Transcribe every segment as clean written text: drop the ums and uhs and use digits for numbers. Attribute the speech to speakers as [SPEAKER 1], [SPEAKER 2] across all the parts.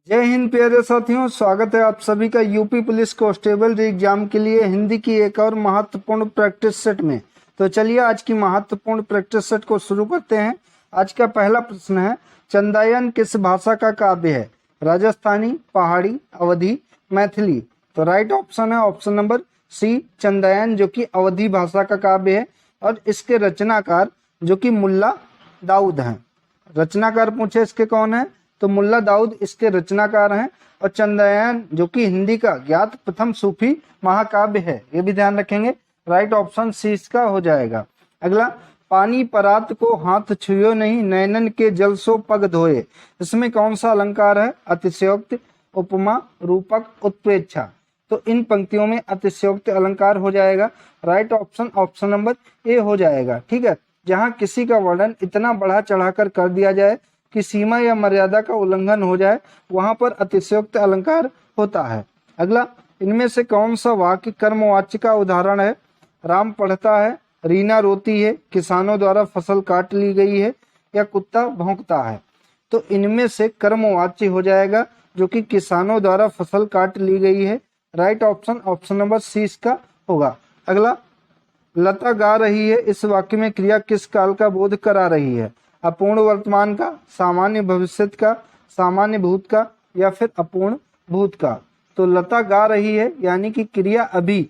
[SPEAKER 1] जय हिंद प्यारे साथियों, स्वागत है आप सभी का यूपी पुलिस कांस्टेबल एग्जाम के लिए हिंदी की एक और महत्वपूर्ण प्रैक्टिस सेट में। तो चलिए आज की महत्वपूर्ण प्रैक्टिस सेट को शुरू करते हैं। आज का पहला प्रश्न है, चंदायन किस भाषा का काव्य है? राजस्थानी, पहाड़ी, अवधी, मैथिली। तो राइट ऑप्शन है ऑप्शन नंबर सी, चंदायन, जो कि अवधी भाषा का काव्य है और इसके रचनाकार जो कि मुल्ला दाऊद हैं। रचनाकार पूछे इसके कौन है, तो मुल्ला दाऊद इसके रचनाकार हैं। और चंदायन जो कि हिंदी का ज्ञात प्रथम सूफी महाकाव्य है, ये भी ध्यान रखेंगे। राइट ऑप्शन सी इसका हो जाएगा। अगला, पानी परात को हाथ छुयो नहीं, नैनन के जल सो पग धोए। इसमें कौन सा अलंकार है? अतिशयोक्ति, उपमा, रूपक, उत्प्रेक्षा। तो इन पंक्तियों में अतिशयोक्त अलंकार हो जाएगा। Right option option number A हो जाएगा। ठीक है, जहां किसी का वर्णन इतना बढ़ा चढ़ाकर कर दिया जाए कि सीमा या मर्यादा का उल्लंघन हो जाए, वहां पर अतिशयोक्त अलंकार होता है। अगला, इनमें से कौन सा वाक्य कर्मवाच्य का उदाहरण है? राम पढ़ता है, रीना रोती है, किसानों द्वारा फसल काट ली गई है, या कुत्ता भौंकता है। तो इनमें से कर्मवाच्य हो जाएगा जो कि किसानों द्वारा फसल काट ली गई है। Right option option number C इसका होगा। अगला, लता गा रही है, इस वाक्य में क्रिया किस काल का बोध करा रही है? अपूर्ण वर्तमान का, सामान्य भविष्य का, सामान्य भूत का, या फिर अपूर्ण भूत का। तो लता गा रही है यानी कि क्रिया अभी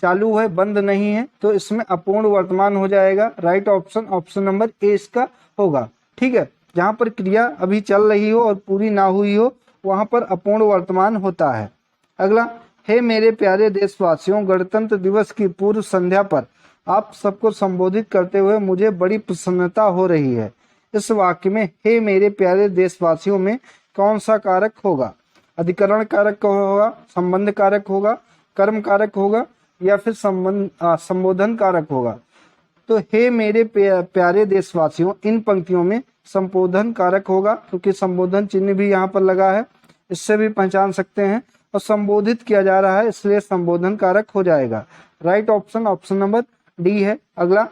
[SPEAKER 1] चालू है, बंद नहीं है, तो इसमें अपूर्ण वर्तमान हो जाएगा। Right option option number A इसका होगा। ठीक है, जहां पर क्रिया अभी चल रही हो और पूरी ना हुई हो, वहां पर अपूर्ण वर्तमान होता है। अगला, हे मेरे प्यारे देशवासियों, गणतंत्र दिवस की पूर्व संध्या पर आप सबको संबोधित करते हुए मुझे बड़ी प्रसन्नता हो रही है। इस वाक्य में हे मेरे प्यारे देशवासियों में कौन सा कारक होगा? अधिकरण कारक होगा, संबंध कारक होगा, कर्म कारक होगा, या फिर संबोधन कारक होगा? तो हे मेरे प्यारे देशवासियों, इन पंक्तियों में संबोधन कारक होगा, क्योंकि संबोधन चिन्ह भी यहाँ पर लगा है, इससे भी पहचान सकते हैं। और संबोधित किया जा रहा है इसलिए संबोधन कारक हो जाएगा। Right option option number D है। अगला,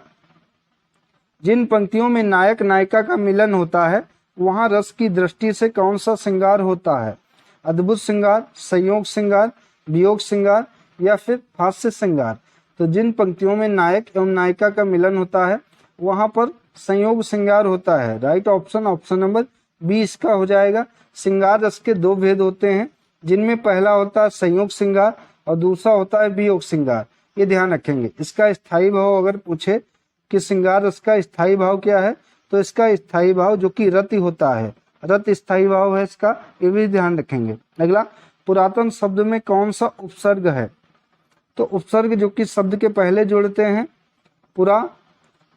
[SPEAKER 1] जिन पंक्तियों में नायक नायिका का मिलन होता है वहां रस की दृष्टि से कौन सा श्रृंगार होता है? अद्भुत श्रृंगार, संयोग श्रृंगार, वियोग श्रृंगार, या फिर हास्य श्रृंगार। तो जिन पंक्तियों में नायक एवं नायिका का मिलन होता है वहां पर संयोग श्रृंगार होता है। Right option option number B इसका हो जाएगा। श्रृंगार रस के दो भेद होते हैं, जिनमें पहला होता है संयोग श्रृंगार और दूसरा होता है वियोग श्रृंगार। ये ध्यान रखेंगे। इसका स्थायी भाव अगर पूछे कि श्रृंगार रस का स्थायी भाव क्या है, तो इसका स्थायी भाव जो कि रति होता है, रत स्थायी भाव है इसका, ये भी ध्यान रखेंगे। अगला, पुरातन शब्द में कौन सा उपसर्ग है? तो उपसर्ग जो कि शब्द के पहले जोड़ते हैं, पुरा,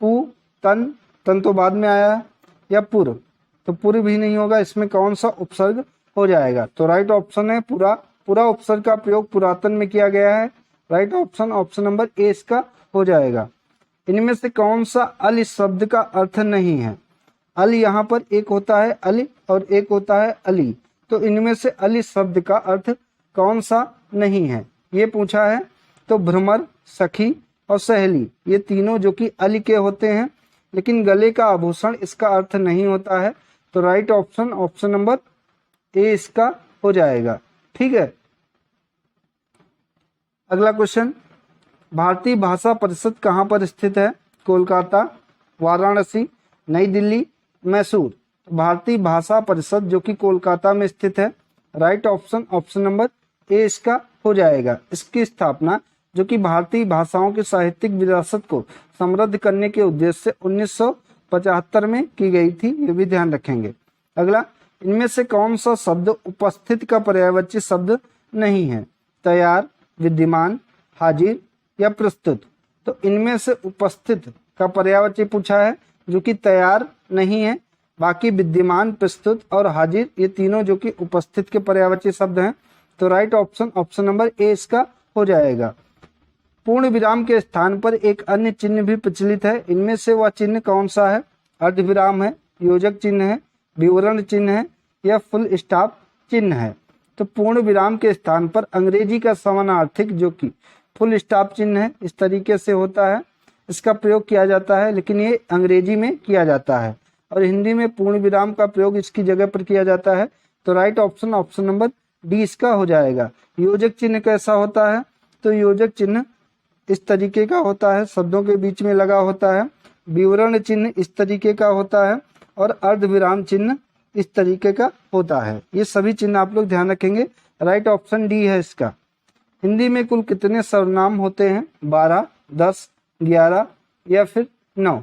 [SPEAKER 1] पु, तन, तन तो बाद में आया है, या पुर, तो पुर भी नहीं होगा। इसमें कौन सा उपसर्ग हो जाएगा? तो राइट ऑप्शन है पुरा। पुरा उपसर्ग का प्रयोग पुरातन में किया गया है। Right option option number A इसका हो जाएगा। इनमें से कौन सा अल इस शब्द का अर्थ नहीं है? अल यहाँ पर एक होता है अल और एक होता है अली, तो इनमें से अल इस शब्द का अर्थ कौन सा नहीं है, ये पूछा है। तो भ्रमर, सखी और सहेली, ये तीनों जो कि अल के होते हैं, लेकिन गले का आभूषण इसका अर्थ नहीं होता है। तो right option option number A इसका हो जाएगा। ठीक है, अगला क्वेश्चन, भारतीय भाषा परिषद कहाँ पर स्थित है? कोलकाता, वाराणसी, नई दिल्ली, मैसूर। भारतीय भाषा परिषद जो कि कोलकाता में स्थित है। Right option option number A इसका हो जाएगा। इसकी स्थापना जो कि भारतीय भाषाओं की साहित्यिक विरासत को समृद्ध करने के उद्देश्य से 1975 में की गई थी, ये भी ध्यान रखेंगे। अगला, इनमें से कौन सा शब्द उपस्थित का पर्यायवाची शब्द नहीं है? तैयार, विद्यमान, हाजिर, या प्रस्तुत। तो इनमें से उपस्थित का पर्यायवाची पूछा है जो कि तैयार नहीं है। बाकी विद्यमान, प्रस्तुत और हाजिर, ये तीनों जो कि उपस्थित के पर्यायवाची शब्द हैं। तो right option option number A इसका हो जाएगा। पूर्ण विराम के स्थान पर एक अन्य चिन्ह भी प्रचलित है, इनमें से वह चिन्ह कौन सा है? अर्धविराम है, योजक चिन्ह है, विवरण चिन्ह है, या फुल स्टॉप चिन्ह है। तो पूर्ण विराम के स्थान पर अंग्रेजी का समानार्थिक जो कि फुल स्टॉप चिन्ह है, इस तरीके से होता है, इसका प्रयोग किया जाता है, लेकिन ये अंग्रेजी में किया जाता है। और हिंदी में पूर्ण विराम का प्रयोग इसकी जगह पर किया जाता है तो right option option number D इसका हो जाएगा। योजक चिन्ह कैसा होता है? तो योजक चिन्ह इस तरीके का होता है, शब्दों के बीच में लगा होता है। विवरण चिन्ह इस तरीके का होता है और अर्धविराम चिन्ह इस तरीके का होता है। ये सभी चिन्ह आप लोग ध्यान रखेंगे। राइट ऑप्शन डी है इसका। हिंदी में कुल कितने सर्वनाम होते हैं? 12, 10, 11 या फिर 9?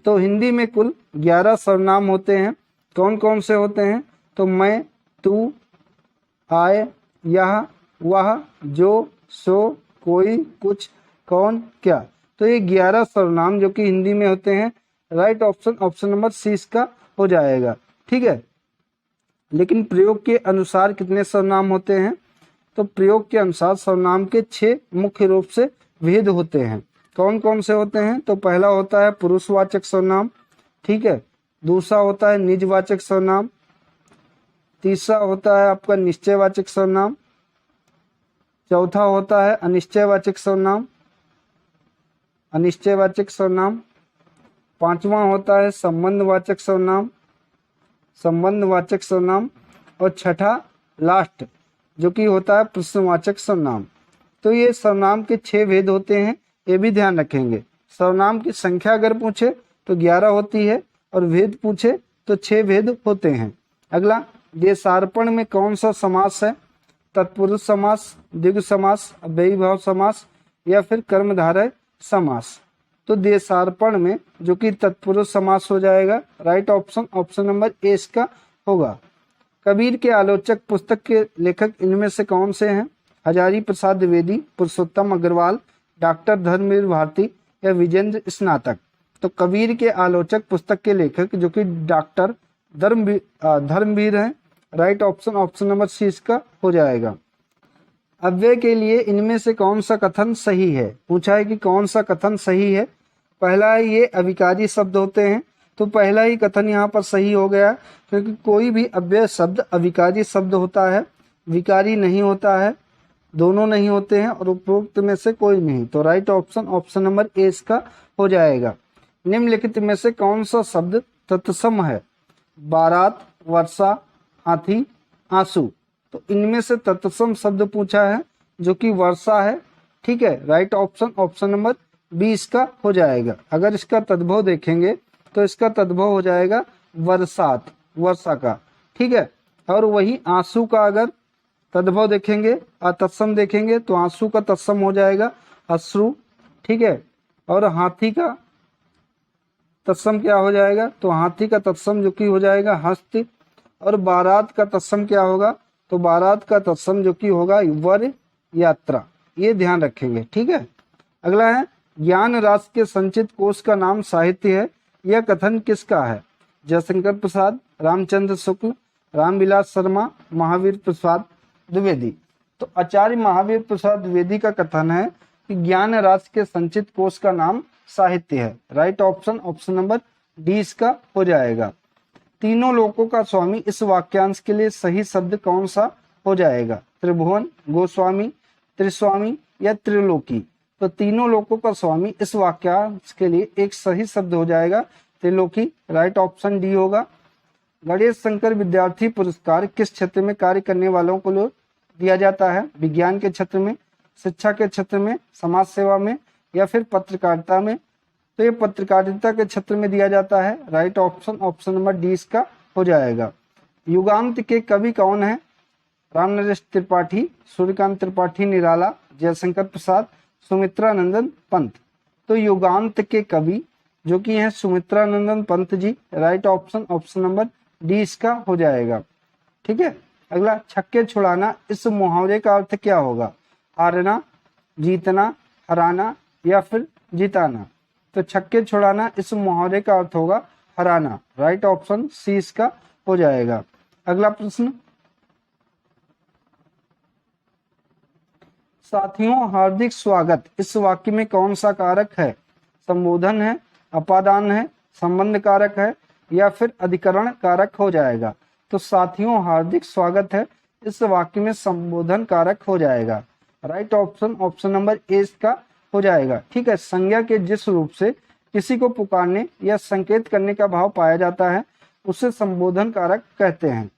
[SPEAKER 1] तो हिंदी में कुल 11 सर्वनाम होते हैं। कौन कौन से होते हैं? तो मैं, तू, आए, यह, वह, जो, सो, कोई, कुछ, कौन, क्या। तो ये 11 सर्वनाम जो कि हिंदी में होते हैं। Right option option number C इसका हो जाएगा। ठीक है, लेकिन प्रयोग के अनुसार कितने सर्वनाम होते हैं? तो प्रयोग के अनुसार सर्वनाम के 6 मुख्य रूप से भेद होते हैं। कौन कौन से होते हैं? तो पहला होता है पुरुषवाचक सर्वनाम, ठीक है। दूसरा होता है निजवाचक सर्वनाम। तीसरा होता है आपका निश्चयवाचक सर्वनाम। चौथा होता है अनिश्चयवाचक सर्वनाम, अनिश्चयवाचक सर्वनाम। पांचवा होता है संबंधवाचक सर्वनाम, संबंधवाचक सर्वनाम। और छठा लास्ट जो कि होता है प्रश्नवाचक सर्वनाम। तो ये सर्वनाम के 6 भेद होते हैं, ये भी ध्यान रखेंगे। सर्वनाम की संख्या अगर पूछे तो 11 होती है और भेद पूछे तो 6 भेद होते हैं। अगला, देशार्पण में कौन सा समास है? तत्पुरुष समास, द्विगु समास, अव्ययीभाव समास या फिर कर्मधारय समास। तो देशार्पण में जो कि तत्पुरुष समास हो जाएगा। Right option option number A इसका होगा। कबीर के आलोचक पुस्तक के लेखक इनमें से कौन से हैं? हजारी प्रसाद द्विवेदी, पुरुषोत्तम अग्रवाल, डॉक्टर धर्मवीर भारती या विजेंद्र स्नातक। तो कबीर के आलोचक पुस्तक के लेखक जो कि डॉक्टर धर्मवीर हैं। Right option option number C इसका हो जाएगा। अव्यय के लिए इनमें से कौन सा कथन सही है? पूछा है कि कौन सा कथन सही है। पहला है ये अविकारी शब्द होते हैं, तो पहला ही कथन यहाँ पर सही हो गया, क्योंकि कोई भी अव्यय शब्द अविकारी शब्द होता है, विकारी नहीं होता है। दोनों नहीं होते हैं और उपरोक्त में से कोई नहीं। तो right option option number A इसका हो जाएगा। निम्नलिखित में से कौन सा शब्द तत्सम है? बारात, वर्षा, हाथी, आंसू। तो इनमें से तत्सम शब्द पूछा है जो कि वर्षा है। ठीक है, right option option number B इसका हो जाएगा। अगर इसका तद्भव देखेंगे तो इसका तद्भव हो जाएगा वर्षात, वर्षा का। ठीक है, और वही आंसू का अगर तद्भव देखेंगे, तत्सम देखेंगे तो आंसू का तत्सम हो जाएगा अश्रु। ठीक है, और हाथी का तत्सम क्या हो जाएगा? तो हाथी का तत्सम जो कि हो जाएगा हस्त। और बारात का तत्सम क्या होगा? तो बारात का तत्सम जो कि होगा वर यात्रा। ये ध्यान रखेंगे। ठीक है, अगला है ज्ञान राशि के संचित कोश का नाम साहित्य है। यह कथन किसका है? जयशंकर प्रसाद, रामचंद्र शुक्ल, रामविलास शर्मा, महावीर प्रसाद द्विवेदी। तो आचार्य महावीर प्रसाद द्विवेदी का कथन है कि ज्ञान राशि के संचित कोश का नाम साहित्य है। Right option option number D इसका हो जाएगा। तीनों लोकों का स्वामी इस वाक्यांश के लिए सही शब्द कौन सा हो जाएगा? त्रिभुवन, गोस्वामी, त्रिस्वामी या त्रिलोकी। तो तीनों लोकों का स्वामी इस वाक्यांश के लिए एक सही शब्द हो जाएगा त्रिलोकी। राइट ऑप्शन डी होगा। गणेश शंकर विद्यार्थी पुरस्कार किस क्षेत्र में कार्य करने वालों को दिया जाता है? विज्ञान के क्षेत्र में, शिक्षा के क्षेत्र में, समाज सेवा में या फिर पत्रकारिता में। तो ये पत्रकारिता के क्षेत्र में दिया जाता है। Right option option number D इसका हो जाएगा। युगांत के कवि कौन है? रामनरेश त्रिपाठी, सूर्यकांत त्रिपाठी निराला, जयशंकर प्रसाद, सुमित्रानंदन पंत। तो युगांत के कवि जो कि हैं Sumitranandan Pant ji. Right option option number D इसका हो जाएगा। ठीक है, अगला छक्के छुड़ाना इस मुहावरे का अर्थ क्या होगा? हारना, जीतना, हराना या फिर जिताना। तो छक्के छुड़ाना इस मुहावरे का अर्थ होगा हराना। राइट ऑप्शन सी इसका हो जाएगा। अगला प्रश्न, साथियों हार्दिक स्वागत इस वाक्य में कौन सा कारक है? संबोधन है, अपादान है, संबंध कारक है या फिर अधिकरण कारक हो जाएगा। तो साथियों हार्दिक स्वागत है इस वाक्य में संबोधन कारक हो जाएगा। Right option option number A इसका हो जाएगा। ठीक है, संज्ञा के जिस रूप से किसी को पुकारने या संकेत करने का भाव पाया जाता है उसे संबोधन कारक कहते हैं।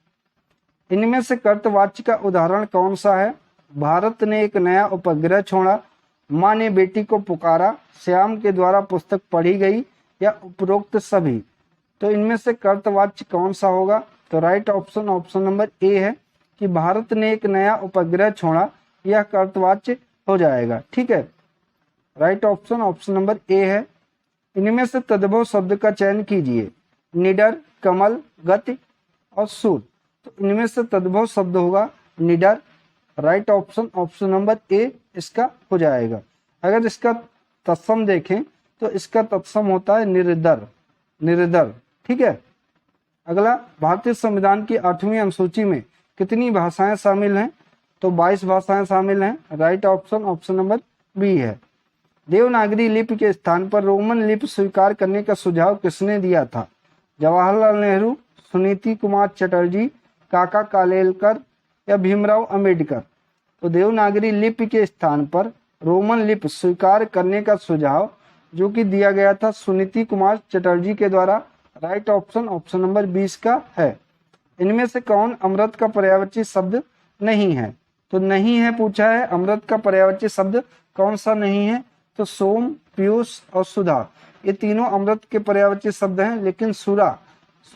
[SPEAKER 1] इनमें से कर्तवाच्य का उदाहरण कौन सा है? भारत ने एक नया उपग्रह छोड़ा, माँ ने बेटी को पुकारा, श्याम के द्वारा पुस्तक पढ़ी गई, या उपरोक्त सभी। तो इनमें से कर्तवाच्य कौन सा होगा? तो right option option number A है कि भारत ने एक नया उपग्रह छोड़ा, यह कर्तवाच्य हो जाएगा। ठीक है, right option option number A है। इनमें से तद्भव शब्द का चयन कीजिए। निडर, कमल, गति और सूर। तो इनमें से तद्भव शब्द होगा निडर। Right option option number A इसका हो जाएगा। अगर इसका तत्सम देखें तो इसका तत्सम होता है निर्दर, निर्दर। ठीक है। अगला, भारतीय संविधान की 8वीं अनुसूची में कितनी भाषाएं शामिल हैं? तो 22 भाषाएं शामिल हैं। Right option option number B है। देवनागरी लिपि के स्थान पर रोमन लिपि स्वीकार करने का सुझाव किसने दिया था? जवाहरलाल नेहरू, सुनीति कुमार चटर्जी, काका कालेलकर या भीमराव अंबेडकर। तो देवनागरी लिपि के स्थान पर रोमन लिपि स्वीकार करने का सुझाव जो कि दिया गया था सुनीति कुमार चटर्जी के द्वारा। राइट ऑप्शन ऑप्शन नंबर 20 का है। इनमें से कौन अमृत का पर्यायवाची शब्द नहीं है? तो नहीं है पूछा है, अमृत का पर्यायवाची शब्द कौन सा नहीं है? तो सोम, पीयूष और सुधा, ये तीनों अमृत के पर्यायवाची शब्द हैं। लेकिन सुरा,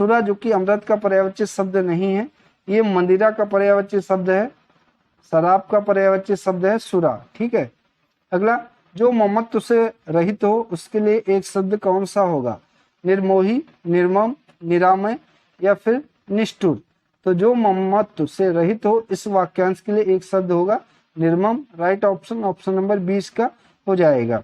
[SPEAKER 1] सुरा जो कि अमृत का पर्यायवाची शब्द नहीं है, ये मंदिरा का पर्यायवाची शब्द है, शराब का पर्यायवाची शब्द है सुरा। ठीक है। अगला, जो ममत्व से रहित हो उसके लिए एक शब्द कौन सा होगा? निर्मोही, निर्मम, निरामय या फिर निष्ठुर। तो जो ममत्व से रहित हो इस वाक्यांश के लिए एक शब्द होगा निर्मम। राइट ऑप्शन ऑप्शन नंबर 20 का हो जाएगा।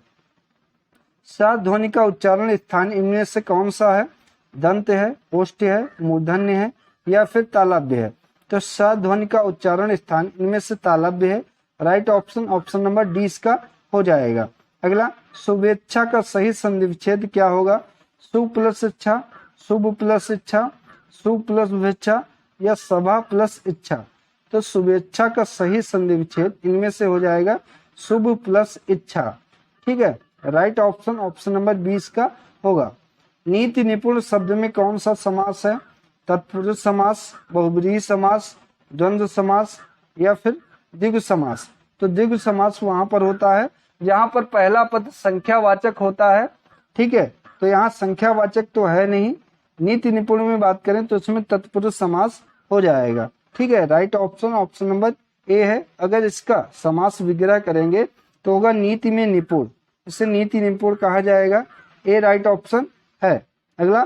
[SPEAKER 1] सा ध्वनि का उच्चारण स्थान इनमें से कौन सा है? दंत है, ओष्ठ है, मूर्धन्य है या फिर तालव्य है। तो सा ध्वनि का उच्चारण स्थान इनमें से तालव्य है। Right option option number D इसका हो जाएगा। अगला, शुभेच्छा का सही संधि विच्छेद क्या होगा? शुभ प्लस इच्छा, शुभ प्लस इच्छा, शुभ प्लस शुभेच्छा या सभा प्लस इच्छा। तो शुभेच्छा का सही संधि विच्छेद इनमें से हो जाएगा शुभ प्लस इच्छा। ठीक है। राइट ऑप्शन ऑप्शन नंबर 20 का होगा। नीति निपुण शब्द में कौन सा समास है? तत्पुरुष समास, बहुब्रीहि समास, द्वंद्व समास या फिर द्विगु समास। तो द्विगु समास वहां पर होता है जहां पर पहला पद संख्यावाचक होता है। ठीक है। तो यहाँ संख्यावाचक तो है नहीं। नीति निपुण में बात करें तो इसमें तत्पुरुष समास हो जाएगा। ठीक है। Right option option number A है। अगर इसका समास विग्रह करेंगे तो होगा नीति में निपुण, इसे नीति निपुण कहा जाएगा। ए राइट ऑप्शन है। अगला,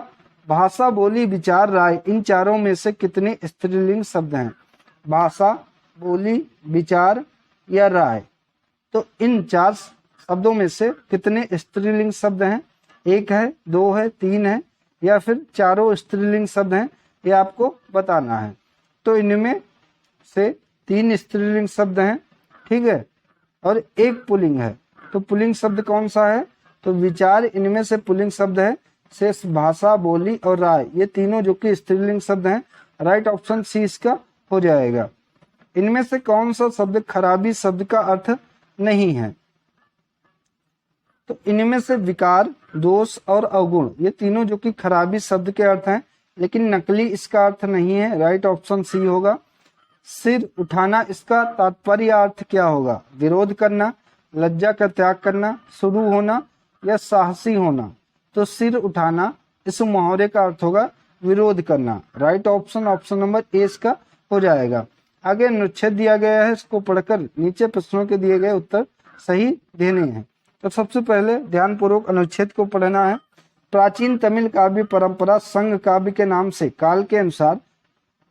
[SPEAKER 1] भाषा, बोली, विचार, राय, इन चारों में से कितने स्त्रीलिंग शब्द हैं? भाषा, बोली, विचार या राय। तो इन 4 शब्दों में से कितने स्त्रीलिंग शब्द हैं? 1 है, 2 है, 3 है या फिर चारों स्त्रीलिंग शब्द हैं, ये आपको बताना है। तो इनमें से 3 स्त्रीलिंग शब्द हैं। ठीक है। और 1 पुल्लिंग है। तो पुल्लिंग शब्द कौन सा है? तो विचार इनमें से पुल्लिंग शब्द है। शेष भाषा, बोली और राय, ये तीनों जो कि स्त्रीलिंग शब्द हैं। राइट ऑप्शन सी इसका हो जाएगा। इनमें से कौन सा शब्द खराबी शब्द का अर्थ नहीं है? तो इनमें से विकार, दोष और अवगुण, ये तीनों जो कि खराबी शब्द के अर्थ हैं, लेकिन नकली इसका अर्थ नहीं है। राइट ऑप्शन सी होगा। सिर उठाना, इसका तात्पर्य अर्थ क्या होगा? विरोध करना, लज्जा का त्याग करना, शुरू होना या साहसी होना। तो सिर उठाना इस मुहावरे का अर्थ होगा विरोध करना। Right option option number A इसका हो जाएगा। आगे अनुच्छेद दिया गया है, इसको पढ़कर नीचे प्रश्नों के दिए गए उत्तर सही देने हैं। तो सबसे पहले ध्यानपूर्वक अनुच्छेद को पढ़ना है। प्राचीन तमिल काव्य परंपरा संघ काव्य के नाम से काल के अनुसार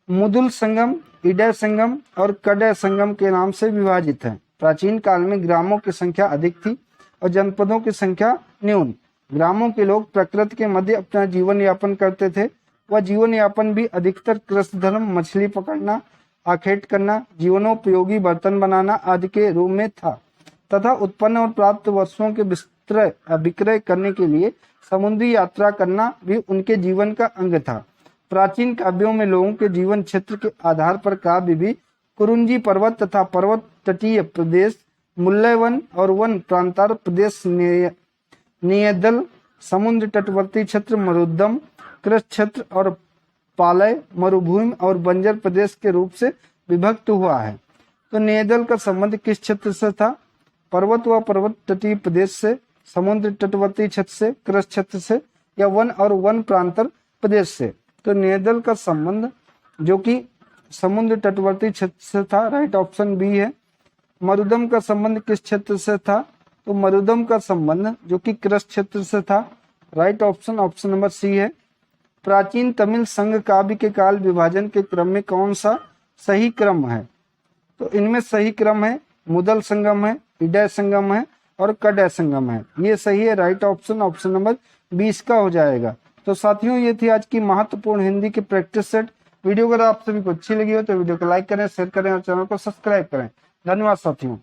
[SPEAKER 1] मुदुल संगम, इडय संगम और कडय संगम के नाम से विभाजित है। प्राचीन काल में ग्रामों की संख्या अधिक थी और जनपदों की संख्या न्यून। ग्रामों के लोग प्रकृति के मध्य अपना जीवन यापन करते थे। वह जीवन यापन भी अधिकतर कृषि धर्म, मछली पकड़ना, आखेट करना, जीवनोपयोगी बर्तन बनाना आदि के रूप में था तथा उत्पन्न और प्राप्त वस्तुओं के विक्रय करने के लिए समुद्री यात्रा करना भी उनके जीवन का अंग था। प्राचीन काव्यों में लोगों के जीवन क्षेत्र के आधार पर काव्य भी कुरुंजी पर्वत तथा पर्वत तटीय प्रदेश, मुल्लय वन और वन प्रांतार प्रदेश, नियदल, समुद्र तटवर्ती क्षेत्र, मरुदम, कृष क्षेत्र और पालय, मरुभूमि और बंजर प्रदेश के रूप से विभक्त हुआ है। तो नेदल का संबंध किस क्षेत्र से था? पर्वत व पर्वत तटीय प्रदेश से, समुद्र तटवर्ती क्षेत्र से, कृषि क्षेत्र से, या वन और वन प्रांतर प्रदेश से। तो नेदल का संबंध जो कि समुद्र तटवर्ती क्षेत्र से था, राइट ऑप्शन बी है। मरुदम का संबंध किस क्षेत्र से था? तो मरुदम का संबंध जो कि कृषि क्षेत्र से था, right option option number C है। प्राचीन तमिल संघ काव्य के काल विभाजन के क्रम में कौन सा सही क्रम है? तो इनमें सही क्रम है मुदल संगम है, इडय संगम है और कड़य संगम है। ये सही है, राइट ऑप्शन ऑप्शन नंबर 20 का हो जाएगा। तो साथियों ये थी आज की महत्वपूर्ण हिंदी की प्रैक्टिस सेट। वीडियो अगर आप सभी को अच्छी लगी हो तो वीडियो को लाइक करें, शेयर करें और चैनल को सब्सक्राइब करें। धन्यवाद साथियों।